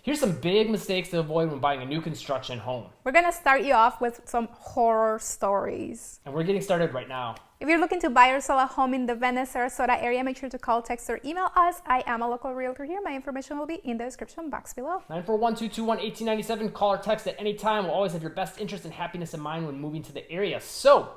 Here's some big mistakes to avoid when buying a new construction home. We're going to start you off with some horror stories. And we're getting started right now. If you're looking to buy or sell a home in the Venice, Sarasota area, make sure to call, text, or email us. I am a local realtor here. My information will be in the description box below. 941-221-1897. Call or text at any time. We'll always have your best interest and happiness in mind when moving to the area. So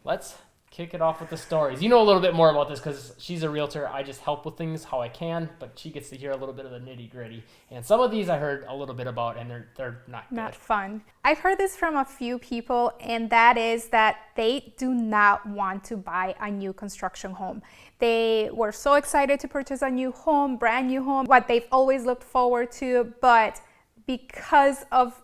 let's kick it off with the stories. You know a little bit more about this because she's a realtor. I just help with things how I can, but she gets to hear a little bit of the nitty gritty. And some of these I heard a little bit about, and they're not good. Not fun. I've heard this from a few people, and that is that they do not want to buy a new construction home. They were so excited to purchase a new home, brand new home, what they've always looked forward to, but because of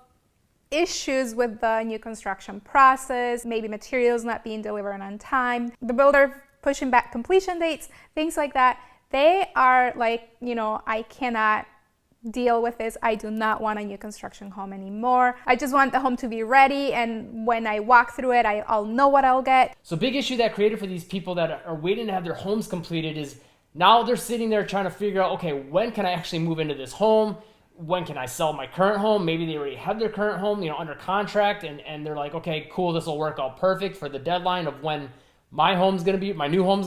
issues with the new construction process, maybe materials not being delivered on time, the builder pushing back completion dates, things like that, they are like, I cannot deal with this. I do not want a new construction home anymore. I just want the home to be ready, and when I walk through it, I'll know what I'll get. So big issue that created for these people that are waiting to have their homes completed is now they're sitting there trying to figure out, okay, when can I actually move into this home? When can I sell my current home? Maybe they already have their current home, under contract, and they're like, okay, cool, this will work out perfect for the deadline of when my new home's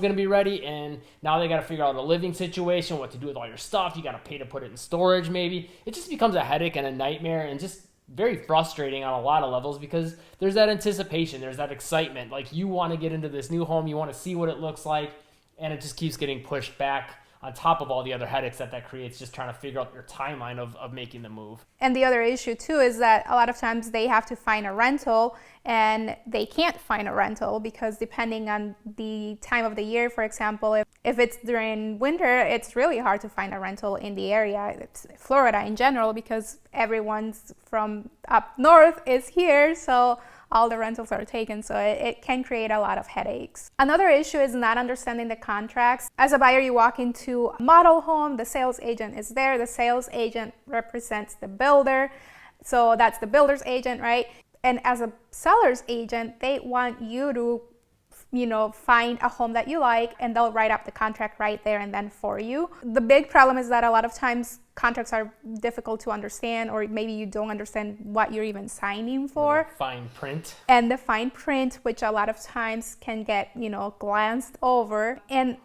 gonna be ready. And now they got to figure out a living situation, what to do with all your stuff. You got to pay to put it in storage. Maybe it just becomes a headache and a nightmare, and just very frustrating on a lot of levels because there's that anticipation, there's that excitement. Like, you want to get into this new home, you want to see what it looks like, and it just keeps getting pushed back, on top of all the other headaches that creates, just trying to figure out your timeline of making the move. And the other issue too is that a lot of times they have to find a rental, and they can't find a rental because depending on the time of the year, for example, if it's during winter, it's really hard to find a rental in the area. It's Florida in general because everyone's from up north is here, so all the rentals are taken, so it can create a lot of headaches. Another issue is not understanding the contracts. As a buyer, you walk into a model home, the sales agent is there. The sales agent represents the builder, so that's the builder's agent, right? And as a seller's agent, they want you to find a home that you like, and they'll write up the contract right there and then for you. The big problem is that a lot of times contracts are difficult to understand, or maybe you don't understand what you're even signing for. The fine print. And the fine print, which a lot of times can get, glanced over. And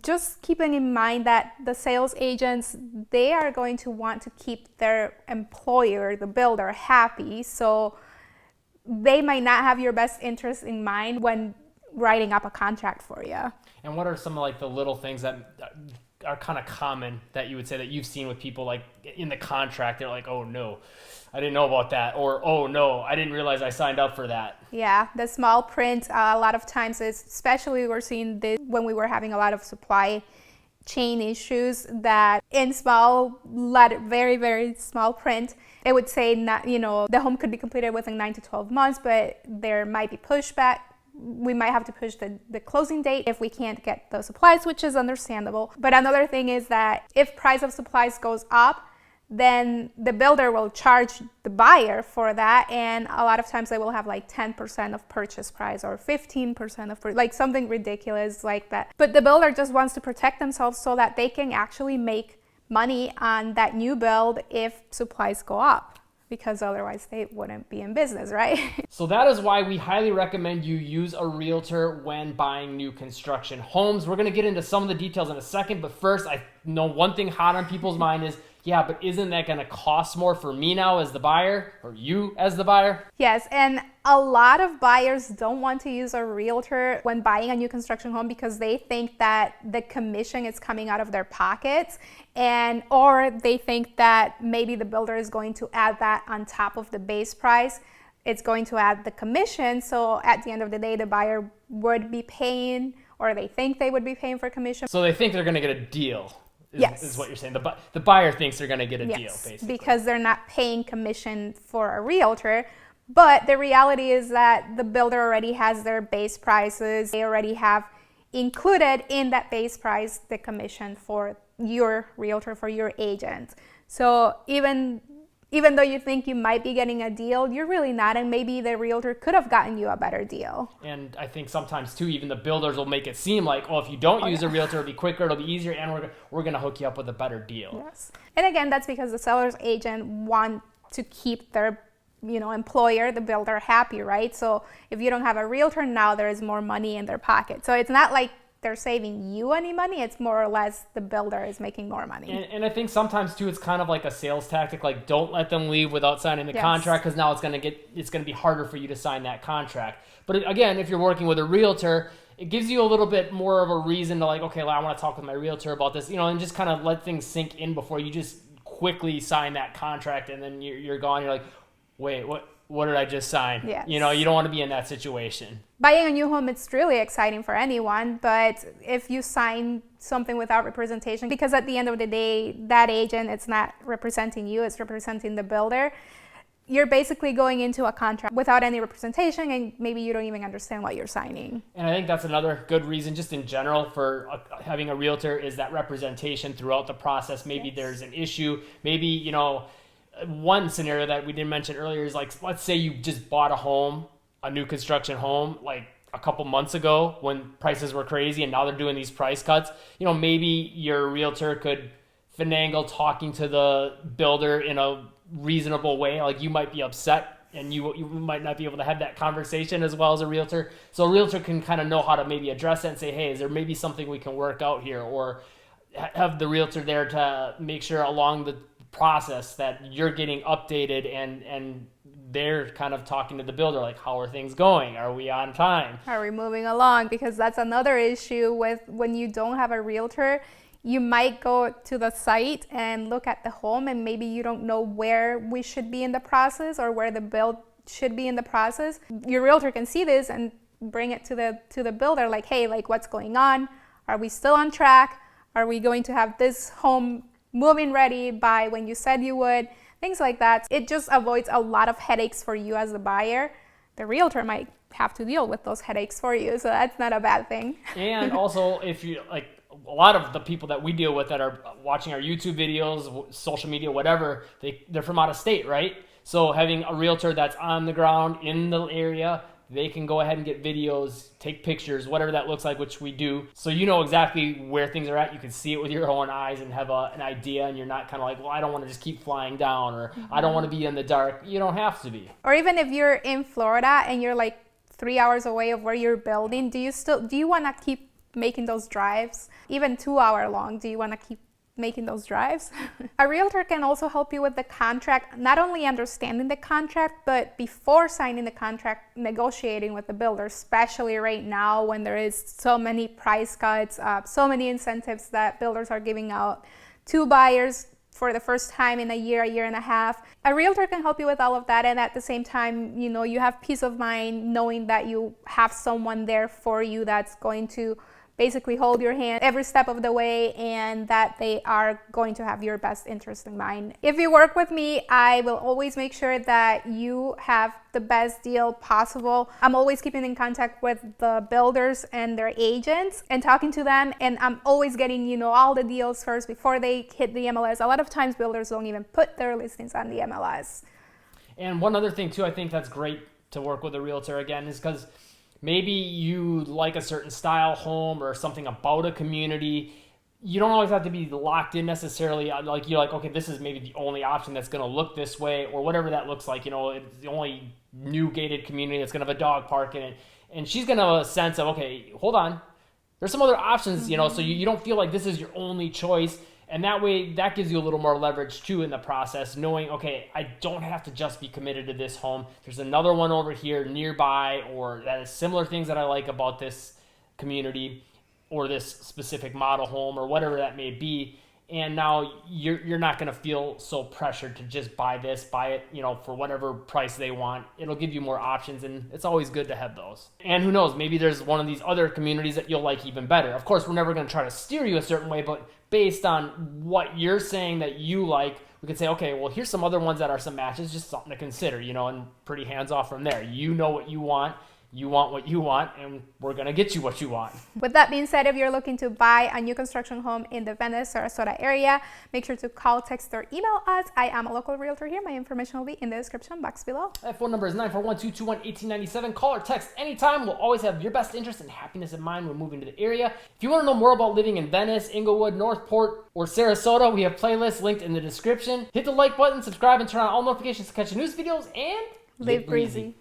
just keeping in mind that the sales agents, they are going to want to keep their employer, the builder, happy. So they might not have your best interest in mind when writing up a contract for you. And what are some of the little things that are kind of common that you would say that you've seen with people, like in the contract, they're like, oh no, I didn't know about that, or oh no, I didn't realize I signed up for that? Yeah, the small print, a lot of times, especially we're seeing this when we were having a lot of supply chain issues, that in small letter, very, very small print, it would say the home could be completed within 9 to 12 months, but there might be pushback. We might have to push the closing date if we can't get the supplies, which is understandable. But another thing is that if price of supplies goes up, then the builder will charge the buyer for that. And a lot of times they will have 10% of purchase price or 15% of something ridiculous like that. But the builder just wants to protect themselves so that they can actually make money on that new build if supplies go up, because otherwise they wouldn't be in business, right? So that is why we highly recommend you use a realtor when buying new construction homes. We're going to get into some of the details in a second, but first, I know one thing hot on people's mind is, yeah, but isn't that going to cost more for me now as the buyer, or you as the buyer? Yes, and a lot of buyers don't want to use a realtor when buying a new construction home because they think that the commission is coming out of their pockets, or they think that maybe the builder is going to add that on top of the base price. It's going to add the commission, so at the end of the day, the buyer would be paying, or they think they would be paying for commission. So they think they're going to get a deal. Yes. Is what you're saying. The buyer thinks they're going to get a deal, basically. Because they're not paying commission for a realtor. But the reality is that the builder already has their base prices. They already have included in that base price the commission for your realtor, for your agent. So even even though you think you might be getting a deal, you're really not, and maybe the realtor could have gotten you a better deal. And I think sometimes too, even the builders will make it seem like, oh, if you don't use a realtor, it'll be quicker, it'll be easier, and we're going to hook you up with a better deal. Yes. And again, that's because the seller's agent want to keep their employer, the builder, happy, right? So if you don't have a realtor now, there is more money in their pocket. So it's not like they're saving you any money. It's more or less the builder is making more money. And I think sometimes too, it's kind of like a sales tactic. Like, don't let them leave without signing the contract, because now it's going to be harder for you to sign that contract. But again, if you're working with a realtor, it gives you a little bit more of a reason to like, okay, well, I want to talk with my realtor about this, and just kind of let things sink in before you just quickly sign that contract, and then you're gone. You're like, wait, what did I just sign? Yes. You don't want to be in that situation. Buying a new home, it's really exciting for anyone, but if you sign something without representation, because at the end of the day, that agent, it's not representing you, it's representing the builder, you're basically going into a contract without any representation, and maybe you don't even understand what you're signing. And I think that's another good reason, just in general, for having a realtor, is that representation throughout the process. Maybe there's an issue, maybe, one scenario that we didn't mention earlier is like, let's say you just bought a new construction home, like a couple months ago when prices were crazy, and now they're doing these price cuts. Maybe your realtor could finagle talking to the builder in a reasonable way. Like, you might be upset, and you might not be able to have that conversation as well as a realtor. So a realtor can kind of know how to maybe address it and say, hey, is there maybe something we can work out here? Or have the realtor there to make sure along the process that you're getting updated, and they're kind of talking to the builder, like, how are things going? Are we on time? Are we moving along? Because that's another issue with when you don't have a realtor. You might go to the site and look at the home, and maybe you don't know where we should be in the process or where the build should be in the process. Your realtor can see this and bring it to the builder, like, hey, like, what's going on? Are we still on track? Are we going to have this home moving ready by when you said you would? Things like that. It just avoids a lot of headaches for you as the buyer. The realtor might have to deal with those headaches for you, so that's not a bad thing. And also, if you like, a lot of the people that we deal with that are watching our YouTube videos, social media, whatever, they're from out of state, right? So having a realtor that's on the ground in the area, they can go ahead and get videos, take pictures, whatever that looks like, which we do. So you know exactly where things are at. You can see it with your own eyes and have an idea, and you're not kind of like, well, I don't want to just keep flying down, or I don't want to be in the dark. You don't have to be. Or even if you're in Florida and you're like 3 hours away of where you're building, do you want to keep making those drives? Even 2 hour long, do you want to keep making those drives? A realtor can also help you with the contract, not only understanding the contract, but before signing the contract, negotiating with the builder, especially right now when there is so many price cuts, so many incentives that builders are giving out to buyers for the first time in a year and a half. A realtor can help you with all of that, and at the same time, you have peace of mind knowing that you have someone there for you that's going to basically hold your hand every step of the way, and that they are going to have your best interest in mind. If you work with me, I will always make sure that you have the best deal possible. I'm always keeping in contact with the builders and their agents and talking to them, and I'm always getting, all the deals first before they hit the MLS. A lot of times builders don't even put their listings on the MLS. And one other thing too, I think that's great to work with a realtor again, is because maybe you like a certain style home or something about a community. You don't always have to be locked in necessarily. Like, you're like, okay, this is maybe the only option that's going to look this way, or whatever that looks like. It's the only new gated community that's going to have a dog park in it. And she's going to have a sense of, okay, hold on, there's some other options, so you don't feel like this is your only choice. And that way, that gives you a little more leverage too in the process, knowing, okay, I don't have to just be committed to this home. There's another one over here nearby, or that is similar things that I like about this community or this specific model home, or whatever that may be. And now you're not going to feel so pressured to just buy it, for whatever price they want. It'll give you more options, and it's always good to have those. And who knows, maybe there's one of these other communities that you'll like even better. Of course, we're never going to try to steer you a certain way, but based on what you're saying that you like, we could say, okay, well, here's some other ones that are some matches, just something to consider, and pretty hands off from there. You know what you want. you want what you want, and we're going to get you what you want. With that being said, if you're looking to buy a new construction home in the Venice, Sarasota area, make sure to call, text, or email us. I am a local realtor here. My information will be in the description box below. That phone number is 941-221-1897. Call or text anytime. We'll always have your best interest and happiness in mind when moving to the area. If you want to know more about living in Venice, Inglewood, Northport, or Sarasota, we have playlists linked in the description. Hit the like button, subscribe, and turn on all notifications to catch the news videos, and Live breezy.